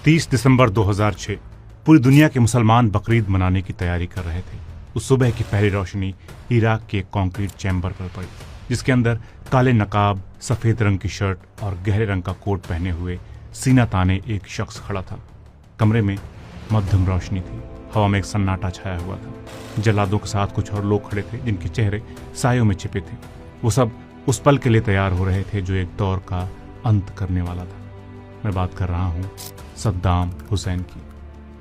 30 दिसंबर 2006 पूरी दुनिया के मुसलमान बकरीद मनाने की तैयारी कर रहे थे। उस सुबह की पहली रोशनी इराक के एक कंक्रीट चैम्बर पर पड़ी, जिसके अंदर काले नकाब, सफेद रंग की शर्ट और गहरे रंग का कोट पहने हुए सीना ताने एक शख्स खड़ा था। कमरे में मध्यम रोशनी थी, हवा में एक सन्नाटा छाया हुआ था। जल्लादों के साथ कुछ और लोग खड़े थे जिनके चेहरे सायों में छिपे थे। वो सब उस पल के लिए तैयार हो रहे थे जो एक दौर का अंत करने वाला था। मैं बात कर रहा हूं सद्दाम हुसैन की,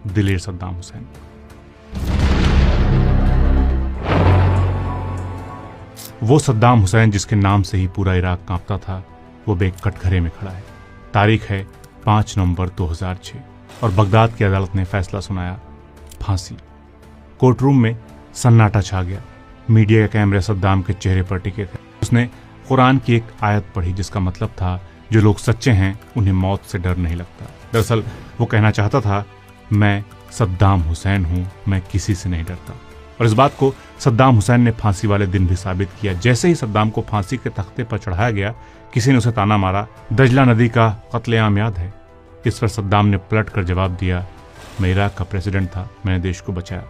दिलेर सद्दाम हुसैन। वो सद्दाम हुसैन जिसके नाम से ही पूरा इराक कांपता था, वो बेग कटघरे में खड़ा है। तारीख है 5 नवंबर 2006 और बगदाद की अदालत ने फैसला सुनाया, फांसी। कोर्ट रूम में सन्नाटा छा गया। मीडिया के कैमरे सद्दाम के चेहरे पर टिके थे। उसने कुरान की एक आयत पढ़ी जिसका मतलब था, जो लोग सच्चे हैं उन्हें मौत से डर नहीं लगता। दरअसल वो कहना चाहता था, मैं सद्दाम हुसैन हूं, मैं किसी से नहीं डरता। और इस बात को सद्दाम हुसैन ने फांसी वाले दिन भी साबित किया। जैसे ही सद्दाम को फांसी के तख्ते पर चढ़ाया गया, किसी ने उसे ताना मारा, दजला नदी का कत्लेआम याद है? इस पर सद्दाम ने पलट कर जवाब दिया, मैं इराक का प्रेसिडेंट था, मैंने देश को बचाया।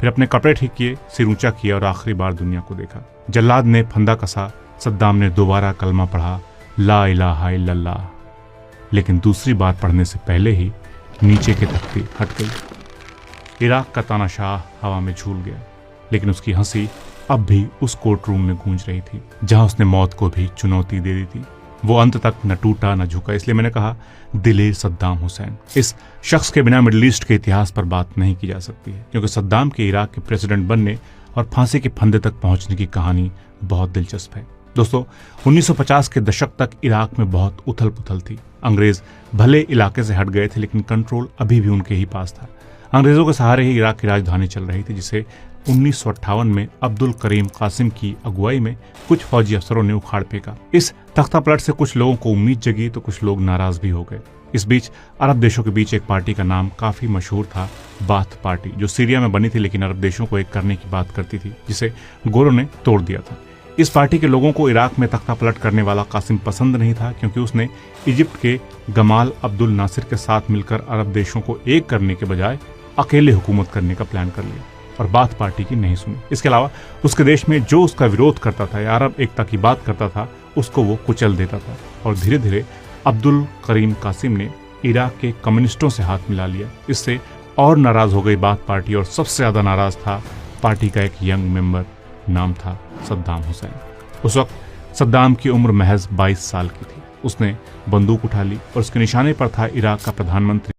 फिर अपने कपड़े ठीक किए, सिर ऊंचा किया और आखिरी बार दुनिया को देखा। जल्लाद ने फंदा कसा, सद्दाम ने दोबारा कलमा पढ़ा, ला इलाहा इल्लल्लाह। लेकिन दूसरी बार पढ़ने से पहले ही नीचे के तख्ती हट गई। इराक का तानाशाह हवा में झूल गया, लेकिन उसकी हंसी अब भी उस कोर्ट रूम में गूंज रही थी जहां उसने मौत को भी चुनौती दे दी थी। वो अंत तक न टूटा न झुका। इसलिए मैंने कहा, दिलेर सद्दाम हुसैन। इस शख्स के बिना मिडिल ईस्ट के इतिहास पर बात नहीं की जा सकती है, क्योंकि सद्दाम के इराक के प्रेसिडेंट बनने और फांसी के फंदे तक पहुंचने की कहानी बहुत दिलचस्प है। दोस्तों, 1950 के दशक तक इराक में बहुत उथल पुथल थी। अंग्रेज भले इलाके से हट गए थे, लेकिन कंट्रोल अभी भी उनके ही पास था। अंग्रेजों के सहारे ही इराक की राजधानी चल रही थी, जिसे 1958 में अब्दुल करीम कासिम की अगुवाई में कुछ फौजी अफसरों ने उखाड़ फेंका। इस तख्तापलट से कुछ लोगों को उम्मीद जगी तो कुछ लोग नाराज भी हो गए। इस बीच अरब देशों के बीच एक पार्टी का नाम काफी मशहूर था, बाथ पार्टी, जो सीरिया में बनी थी लेकिन अरब देशों को एक करने की बात करती थी, जिसे गोरों ने तोड़ दिया था। इस पार्टी के लोगों को इराक में तख्तापलट करने वाला कासिम पसंद नहीं था, क्योंकि उसने इजिप्ट के गमाल अब्दुल नासिर के साथ मिलकर अरब देशों को एक करने के बजाय अकेले हुकूमत करने का प्लान कर लिया और बाथ पार्टी की नहीं सुनी। इसके अलावा उसके देश में जो उसका विरोध करता था या अरब एकता की बात करता था, उसको वो कुचल देता था। और धीरे धीरे अब्दुल करीम कासिम ने इराक के कम्युनिस्टों से हाथ मिला लिया। इससे और नाराज हो गई बाथ पार्टी, और सबसे ज्यादा नाराज था पार्टी का एक यंग मेंबर, नाम था सद्दाम हुसैन। उस वक्त सद्दाम की उम्र महज 22 साल की थी। उसने बंदूक उठा ली और उसके निशाने पर था इराक का प्रधानमंत्री